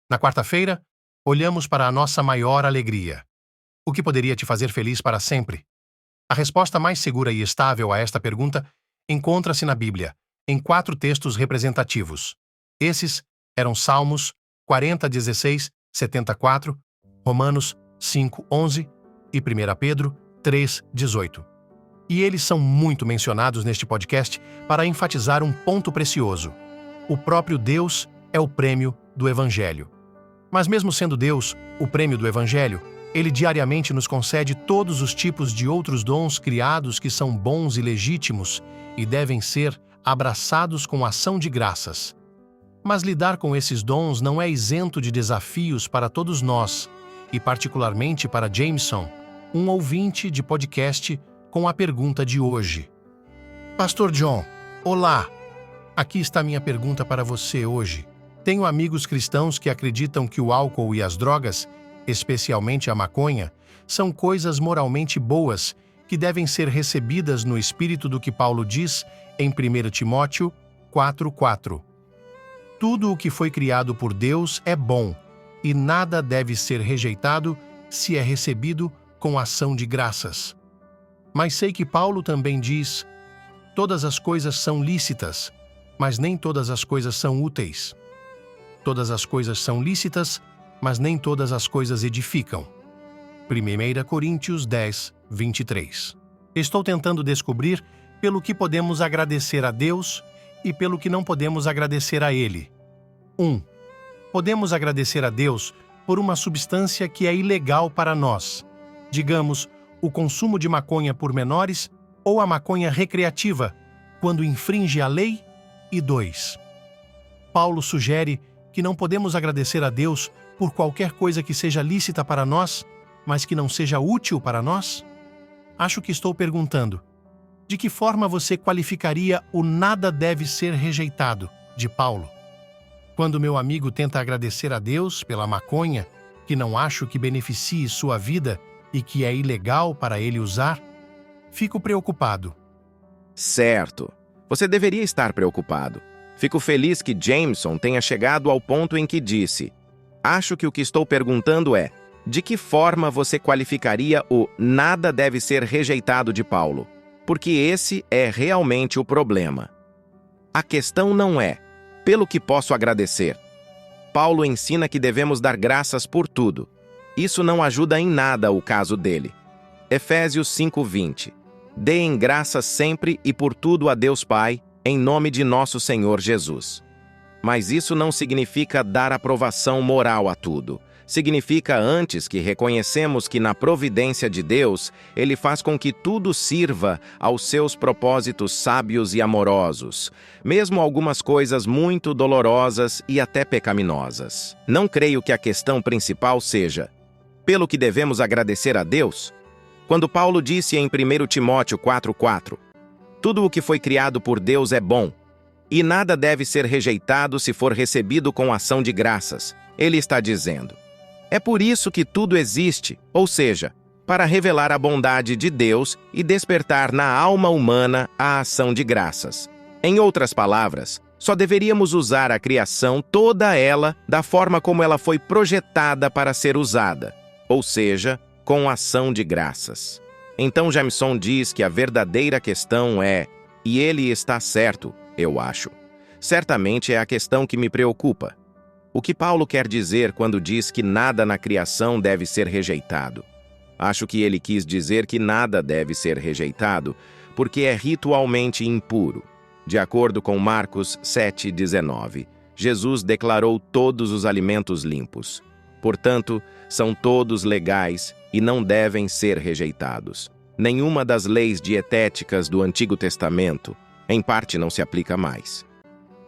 Na quarta-feira, olhamos para a nossa maior alegria. O que poderia te fazer feliz para sempre? A resposta mais segura e estável a esta pergunta encontra-se na Bíblia, em 4 textos representativos. Esses eram Salmos 40:16, 74, Romanos 5:11 e 1 Pedro 3:18. E eles são muito mencionados neste podcast para enfatizar um ponto precioso. O próprio Deus é o prêmio do Evangelho. Mas mesmo sendo Deus o prêmio do Evangelho, Ele diariamente nos concede todos os tipos de outros dons criados que são bons e legítimos e devem ser abraçados com ação de graças. Mas lidar com esses dons não é isento de desafios para todos nós, e particularmente para Jameson, um ouvinte de podcast com a pergunta de hoje. Pastor John, olá! Aqui está minha pergunta para você hoje. Tenho amigos cristãos que acreditam que o álcool e as drogas, especialmente a maconha, são coisas moralmente boas que devem ser recebidas no espírito do que Paulo diz em 1 Timóteo 4:4. Tudo o que foi criado por Deus é bom, e nada deve ser rejeitado se é recebido com ação de graças. Mas sei que Paulo também diz: todas as coisas são lícitas, mas nem todas as coisas são úteis. Todas as coisas são lícitas, mas nem todas as coisas edificam. 1 Coríntios 10:23. Estou tentando descobrir pelo que podemos agradecer a Deus e pelo que não podemos agradecer a Ele. 1. Podemos agradecer a Deus por uma substância que é ilegal para nós. Digamos, o consumo de maconha por menores ou a maconha recreativa, quando infringe a lei. E 2. Paulo sugere que não podemos agradecer a Deus por qualquer coisa que seja lícita para nós, mas que não seja útil para nós? Acho que estou perguntando: de que forma você qualificaria o nada deve ser rejeitado, de Paulo? Quando meu amigo tenta agradecer a Deus pela maconha, que não acho que beneficie sua vida e que é ilegal para ele usar, fico preocupado. Certo. Você deveria estar preocupado. Fico feliz que Jameson tenha chegado ao ponto em que disse: acho que o que estou perguntando é, de que forma você qualificaria o nada deve ser rejeitado de Paulo? Porque esse é realmente o problema. A questão não é, pelo que posso agradecer. Paulo ensina que devemos dar graças por tudo. Isso não ajuda em nada o caso dele. Efésios 5:20. Deem graças sempre e por tudo a Deus Pai, em nome de nosso Senhor Jesus. Mas isso não significa dar aprovação moral a tudo. Significa antes que reconhecemos que na providência de Deus, Ele faz com que tudo sirva aos seus propósitos sábios e amorosos, mesmo algumas coisas muito dolorosas e até pecaminosas. Não creio que a questão principal seja, pelo que devemos agradecer a Deus? Quando Paulo disse em 1 Timóteo 4:4, tudo o que foi criado por Deus é bom, e nada deve ser rejeitado se for recebido com ação de graças, ele está dizendo: é por isso que tudo existe, ou seja, para revelar a bondade de Deus e despertar na alma humana a ação de graças. Em outras palavras, só deveríamos usar a criação toda ela da forma como ela foi projetada para ser usada, ou seja, com ação de graças. Então Jameson diz que a verdadeira questão é, e ele está certo, eu acho. Certamente é a questão que me preocupa. O que Paulo quer dizer quando diz que nada na criação deve ser rejeitado? Acho que ele quis dizer que nada deve ser rejeitado, porque é ritualmente impuro. De acordo com Marcos 7:19, Jesus declarou todos os alimentos limpos. Portanto, são todos legais e não devem ser rejeitados. Nenhuma das leis dietéticas do Antigo Testamento, em parte, não se aplica mais.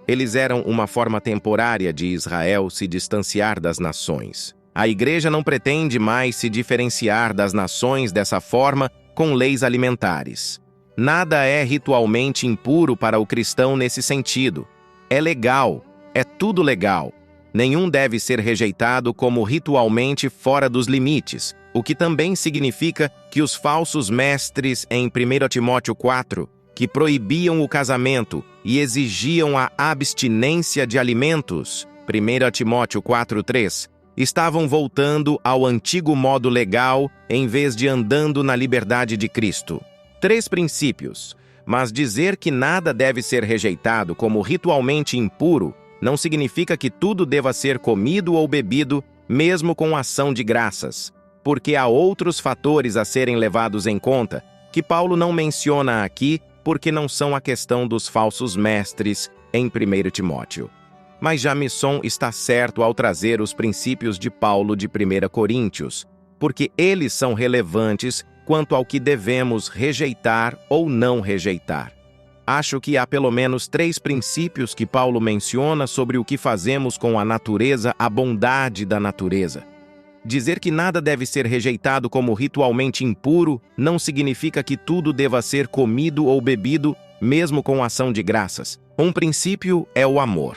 Eles eram uma forma temporária de Israel se distanciar das nações. A Igreja não pretende mais se diferenciar das nações dessa forma com leis alimentares. Nada é ritualmente impuro para o cristão nesse sentido. É legal, é tudo legal. Nenhum deve ser rejeitado como ritualmente fora dos limites, o que também significa que os falsos mestres em 1 Timóteo 4, que proibiam o casamento e exigiam a abstinência de alimentos, 1 Timóteo 4:3, estavam voltando ao antigo modo legal em vez de andando na liberdade de Cristo. 3 princípios, mas dizer que nada deve ser rejeitado como ritualmente impuro não significa que tudo deva ser comido ou bebido, mesmo com ação de graças, porque há outros fatores a serem levados em conta que Paulo não menciona aqui porque não são a questão dos falsos mestres em 1 Timóteo. Mas Jamison está certo ao trazer os princípios de Paulo de 1 Coríntios, porque eles são relevantes quanto ao que devemos rejeitar ou não rejeitar. Acho que há pelo menos 3 princípios que Paulo menciona sobre o que fazemos com a natureza, a bondade da natureza. Dizer que nada deve ser rejeitado como ritualmente impuro não significa que tudo deva ser comido ou bebido, mesmo com ação de graças. Um princípio é o amor.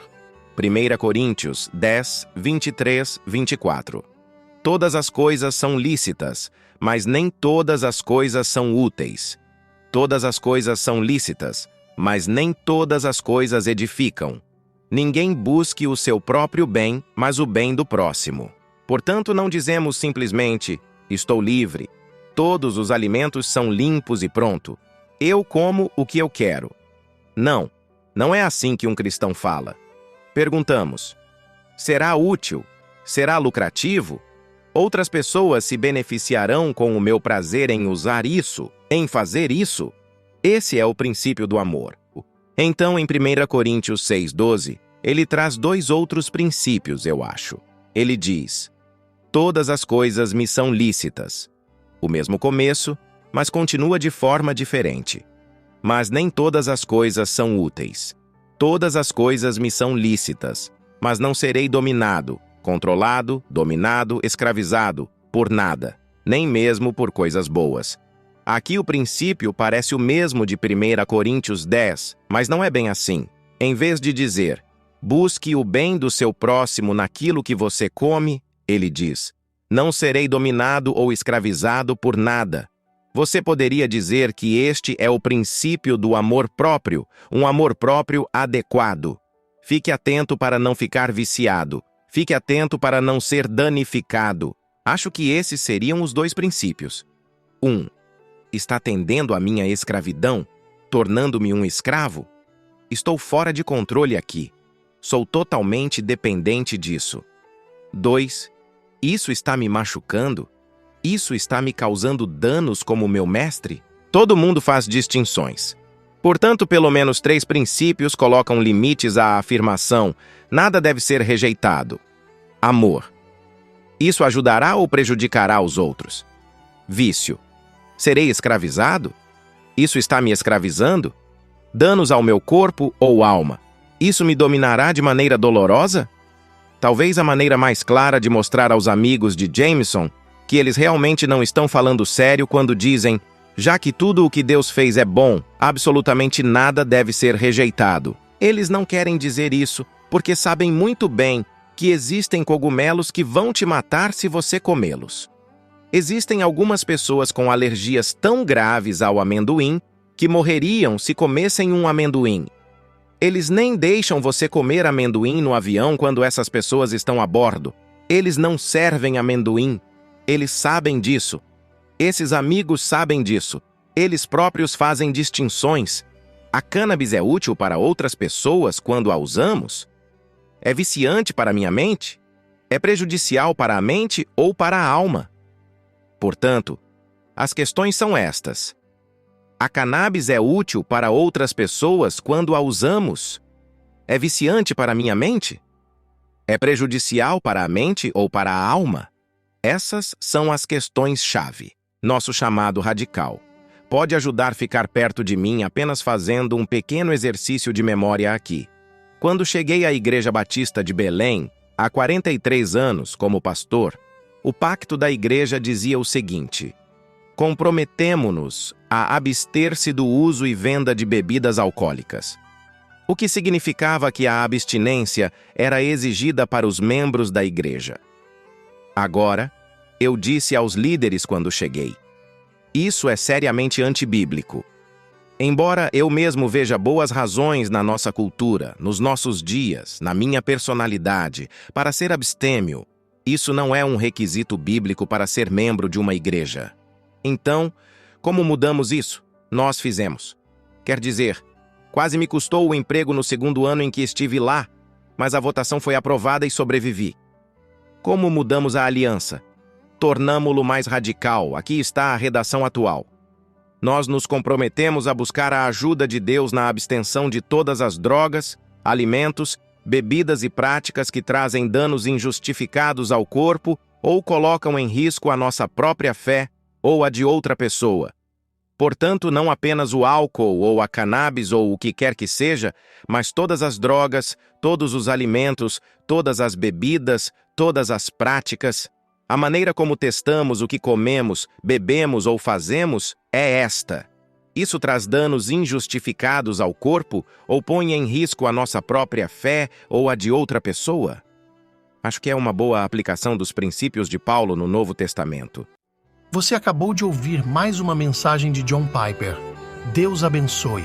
1 Coríntios 10, 23, 24. Todas as coisas são lícitas, mas nem todas as coisas são úteis. Todas as coisas são lícitas, mas nem todas as coisas edificam. Ninguém busque o seu próprio bem, mas o bem do próximo. Portanto, não dizemos simplesmente, estou livre, todos os alimentos são limpos e pronto, eu como o que eu quero. Não, não é assim que um cristão fala. Perguntamos, será útil? Será lucrativo? Outras pessoas se beneficiarão com o meu prazer em usar isso, em fazer isso? Esse é o princípio do amor. Então, em 1 Coríntios 6:12, ele traz 2 outros princípios, eu acho. Ele diz, todas as coisas me são lícitas. O mesmo começo, mas continua de forma diferente. Mas nem todas as coisas são úteis. Todas as coisas me são lícitas, mas não serei dominado, controlado, dominado, escravizado, por nada, nem mesmo por coisas boas. Aqui o princípio parece o mesmo de 1 Coríntios 10, mas não é bem assim. Em vez de dizer, busque o bem do seu próximo naquilo que você come, ele diz, não serei dominado ou escravizado por nada. Você poderia dizer que este é o princípio do amor próprio, um amor próprio adequado. Fique atento para não ficar viciado. Fique atento para não ser danificado. Acho que esses seriam os 2 princípios. 1. Está tendendo à minha escravidão, tornando-me um escravo? Estou fora de controle aqui. Sou totalmente dependente disso. 2. Isso está me machucando? Isso está me causando danos como meu mestre? Todo mundo faz distinções. Portanto, pelo menos 3 princípios colocam limites à afirmação, nada deve ser rejeitado. Amor. Isso ajudará ou prejudicará os outros? Vício. Serei escravizado? Isso está me escravizando? Danos ao meu corpo ou alma? Isso me dominará de maneira dolorosa? Talvez a maneira mais clara de mostrar aos amigos de Jamison que eles realmente não estão falando sério quando dizem, já que tudo o que Deus fez é bom, absolutamente nada deve ser rejeitado. Eles não querem dizer isso porque sabem muito bem que existem cogumelos que vão te matar se você comê-los. Existem algumas pessoas com alergias tão graves ao amendoim que morreriam se comessem um amendoim. Eles nem deixam você comer amendoim no avião quando essas pessoas estão a bordo. Eles não servem amendoim. Eles sabem disso. Esses amigos sabem disso. Eles próprios fazem distinções. A cannabis é útil para outras pessoas quando a usamos? É viciante para minha mente? É prejudicial para a mente ou para a alma? Portanto, as questões são estas. A cannabis é útil para outras pessoas quando a usamos? É viciante para minha mente? É prejudicial para a mente ou para a alma? Essas são as questões-chave. Nosso chamado radical pode ajudar a ficar perto de mim apenas fazendo um pequeno exercício de memória aqui. Quando cheguei à Igreja Batista de Belém, há 43 anos, como pastor, o pacto da igreja dizia o seguinte: comprometemo-nos a abster-se do uso e venda de bebidas alcoólicas. O que significava que a abstinência era exigida para os membros da igreja. Agora, eu disse aos líderes quando cheguei: isso é seriamente antibíblico. Embora eu mesmo veja boas razões na nossa cultura, nos nossos dias, na minha personalidade, para ser abstêmio, isso não é um requisito bíblico para ser membro de uma igreja. Então, como mudamos isso? Nós fizemos. Quer dizer, quase me custou o emprego no segundo ano em que estive lá, mas a votação foi aprovada e sobrevivi. Como mudamos a aliança? Tornamo-lo mais radical. Aqui está a redação atual. Nós nos comprometemos a buscar a ajuda de Deus na abstenção de todas as drogas, alimentos, bebidas e práticas que trazem danos injustificados ao corpo ou colocam em risco a nossa própria fé ou a de outra pessoa. Portanto, não apenas o álcool ou a cannabis ou o que quer que seja, mas todas as drogas, todos os alimentos, todas as bebidas, todas as práticas. A maneira como testamos o que comemos, bebemos ou fazemos é esta. Isso traz danos injustificados ao corpo ou põe em risco a nossa própria fé ou a de outra pessoa? Acho que é uma boa aplicação dos princípios de Paulo no Novo Testamento. Você acabou de ouvir mais uma mensagem de John Piper. Deus abençoe.